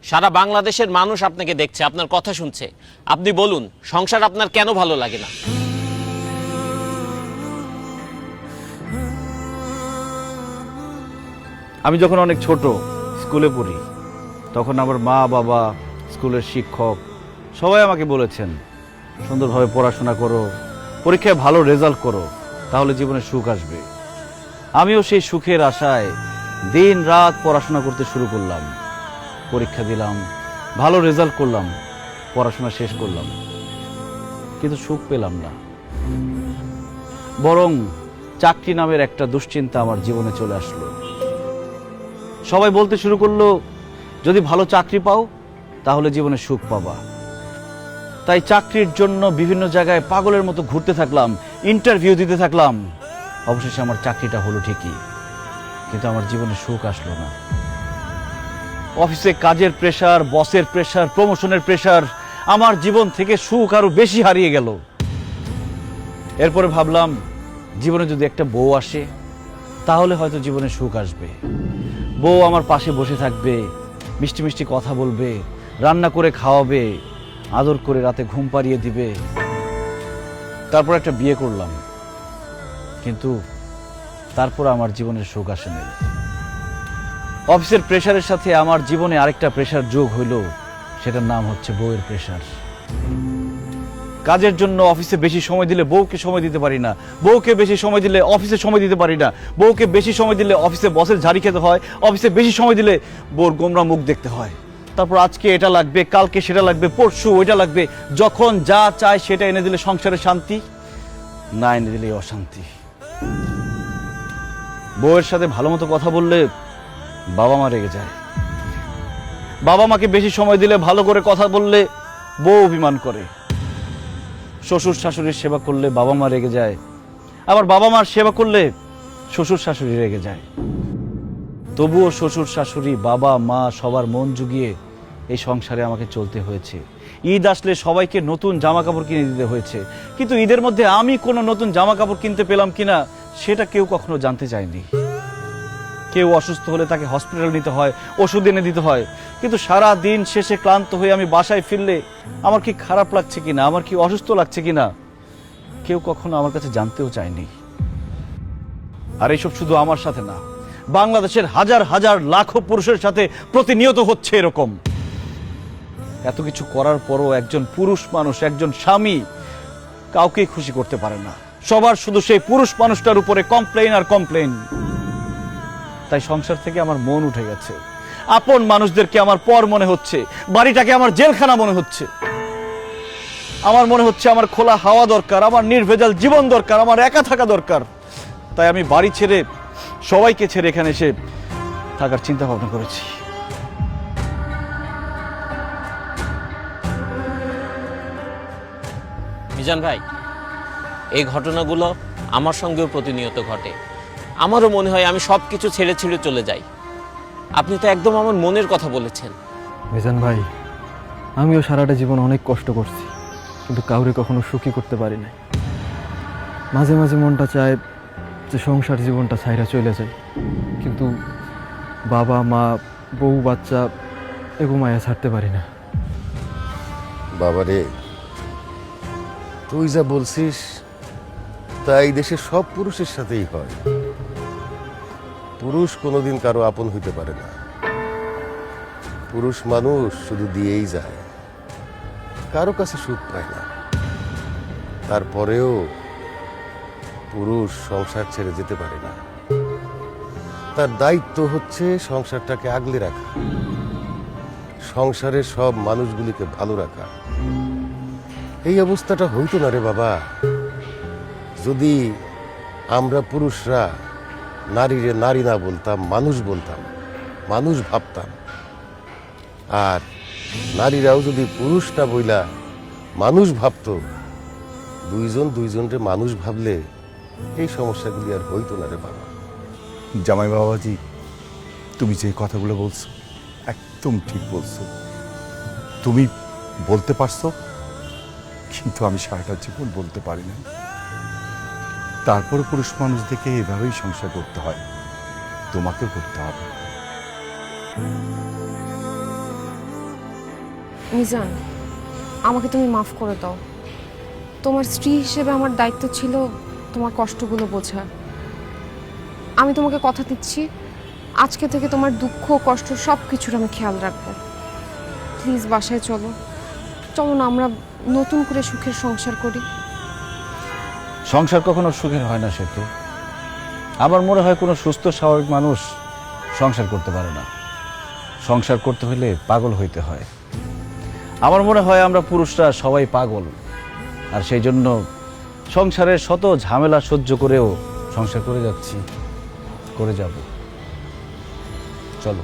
সারা বাংলাদেশের মানুষ আপনাকে দেখছে, আপনার কথা শুনছে। আপনি বলুন, সংসার আপনার কেন ভালো লাগে না? আমি যখন অনেক ছোট স্কুলে পড়ি, তখন আমার মা বাবা, স্কুলের শিক্ষক সবাই আমাকে বলেছেন, সুন্দরভাবে পড়াশোনা করো, পরীক্ষায় ভালো রেজাল্ট করো, তাহলে জীবনে সুখ আসবে। আমিও সেই সুখের আশায় দিন রাত পড়াশোনা করতে শুরু করলাম। পরীক্ষা দিলাম, ভালো রেজাল্ট করলাম, পড়াশোনা শেষ করলাম, কিন্তু সুখ পেলাম না। বরং চাকরি নামের একটা দুশ্চিন্তা আমার জীবনে চলে আসলো। সবাই বলতে শুরু করলো, যদি ভালো চাকরি পাও তাহলে জীবনে সুখ পাবা। তাই চাকরির জন্য বিভিন্ন জায়গায় পাগলের মতো ঘুরতে থাকলাম, ইন্টারভিউ দিতে থাকলাম। অবশেষে আমার চাকরিটা হলো ঠিকই, কিন্তু আমার জীবনে সুখ আসলো না। অফিসে কাজের প্রেসার, বসের প্রেসার, প্রমোশনের প্রেসার, আমার জীবন থেকে সুখ আরো বেশি হারিয়ে গেল। এরপরে ভাবলাম, জীবনে যদি একটা বউ আসে তাহলে হয়তো জীবনে সুখ আসবে। বউ আমার পাশে বসে থাকবে, মিষ্টি মিষ্টি কথা বলবে, রান্না করে খাওয়াবে, আদর করে রাতে ঘুম পাড়িয়ে দিবে। তারপর একটা বিয়ে করলাম, কিন্তু তারপর আমার জীবনের সুখ আসেনি। অফিসের প্রেসারের সাথে আমার জীবনে আরেকটা প্রেসার যোগ হইল, সেটার নাম হচ্ছে বউয়ের প্রেসার। কাজের জন্য অফিসে বেশি সময় দিলে বউকে সময় দিতে পারি না, বউকে বেশি সময় দিলে অফিসে সময় দিতে পারি না, বউকে বেশি সময় দিলে অফিসে বসের ঝাড়ি খেতে হয়, অফিসে বেশি সময় দিলে বউর গোমরা মুখ দেখতে হয়। তারপর আজকে এটা লাগবে, কালকে সেটা লাগবে, পরশু ওইটা লাগবে। যখন যা চায় সেটা এনে দিলে সংসারে শান্তি, না এনে দিলে অশান্তি। বউয়ের সাথে ভালো মতো কথা বললে বাবা মা রেগে যায়, বাবা মাকে বেশি সময় দিলে, ভালো করে কথা বললে বউ অভিমান করে। শ্বশুর শাশুড়ির সেবা করলে বাবা মা রেগে যায়, আবার বাবা মার সেবা করলে শ্বশুর শাশুড়ি রেগে যায়। তবুও শ্বশুর শাশুড়ি, বাবা মা সবার মন জুগিয়ে এই সংসারে আমাকে চলতে হয়েছে। ঈদ আসলে সবাইকে নতুন জামা কাপড় কিনে দিতে হয়েছে, কিন্তু ঈদের মধ্যে আমি কোনো নতুন জামা কাপড় কিনতে পেলাম কিনা সেটা কেউ কখনো জানতে চায়নি। কেউ অসুস্থ হলে তাকে হসপিটাল নিতে হয়, ওষুধ এনে দিতে হয়, কিন্তু সারা দিন শেষে ক্লান্ত হয়ে আমি বাসায় ফিরলে আমার কি খারাপ লাগছে কিনা, আমার কি অসুস্থ লাগছে কিনা কেউ কখনো আমার কাছে জানতেও চায়নি। আর এইসব শুধু আমার সাথে না, বাংলাদেশের হাজার হাজার লাখো পুরুষের সাথে প্রতিনিয়ত হচ্ছে এরকম। এত কিছু করার পরও একজন পুরুষ মানুষ, একজন স্বামী কাউকেই খুশি করতে পারে না। সবার শুধু সেই পুরুষ মানুষটার উপরে কমপ্লেইন আর কমপ্লেইন। তাই সংসার থেকে আমার মন উঠে গেছে। আপন মানুষদেরকে আমার পর মনে হচ্ছে, বাড়িটাকে আমার জেলখানা মনে হচ্ছে। আমার মনে হচ্ছে আমার খোলা হাওয়া দরকার, আমার নির্ভেজাল জীবন দরকার, আমার একা থাকা দরকার। তাই আমি বাড়ি ছেড়ে, সবাইকে ছেড়ে এখানে এসে থাকার চিন্তা ভাবনা করেছি। মিজান ভাই, এই ঘটনাগুলো আমার সঙ্গেও প্রতিনিয়ত ঘটে। আমারও মনে হয় আমি সব কিছু ছেড়ে ছেড়ে চলে যাই। আপনি তো একদম আমার মনের কথা বলেছেন। মিজান ভাই, আমিও সারাটা জীবন অনেক কষ্ট করছি, কিন্তু কাউরে কখনো সুখী করতে পারি নাই। মাঝে মাঝে মনটা চায় যে সংসার জীবনটা ছাইরা চলে যায়, কিন্তু বাবা মা, বউ বাচ্চা এগো মায়া ছাড়তে পারি না। বাবারে, তুই যা বলছিস তাই দেশের সব পুরুষের সাথেই হয়। পুরুষ কোনোদিন কারো আপন হইতে পারে না। পুরুষ মানুষ শুধু দিয়েই যায়, কারো কাছে সুখ পায় না। তারপরেও পুরুষ সংসার ছেড়ে যেতে পারে না। তার দায়িত্ব হচ্ছে সংসারটাকে আগলে রাখা, সংসারের সব মানুষগুলিকে ভালো রাখা। এই অবস্থাটা হইতো না রে বাবা, যদি আমরা পুরুষরা নারীরে নারী না বলতাম, মানুষ বলতাম, মানুষ ভাবতাম। আর নারীরাও যদি পুরুষ না বইলা মানুষ ভাবতো, দুইজন দুইজনরে মানুষ ভাবলে এই সমস্যাগুলি আর হইতো না রে বাবা। জামাই বাবাজি, তুমি যে কথাগুলো বলছো একদম ঠিক বলছো। তুমি বলতে পারছো, কিন্তু আমি সারাটা জীবন বলতে পারি না। তারপর পুরুষ মানুষদেরকে এভাবেই সংসার করতে হয়, তোমাকে করতে হবে। মিজান, আমাকে তুমি মাফ করে দাও। তোমার স্ত্রী হিসেবে আমার দায়িত্ব ছিল তোমার কষ্টগুলো বোঝা। আমি তোমাকে কথা দিচ্ছি, আজকে থেকে তোমার দুঃখ কষ্ট সব কিছুর আমি খেয়াল রাখবো। প্লিজ বাসায় চলো, চলো না আমরা নতুন করে সুখের সংসার করি। সংসার কখনো সুখের হয় না সেতু। আমার মনে হয় কোনো সুস্থ স্বাভাবিক মানুষ সংসার করতে পারে না। সংসার করতে হলে পাগল হইতে হয়। আমার মনে হয় আমরা পুরুষরা সবাই পাগল, আর সেই জন্য সংসারের শত ঝামেলা সহ্য করেও সংসার করে যাচ্ছি, করে যাব। চলো।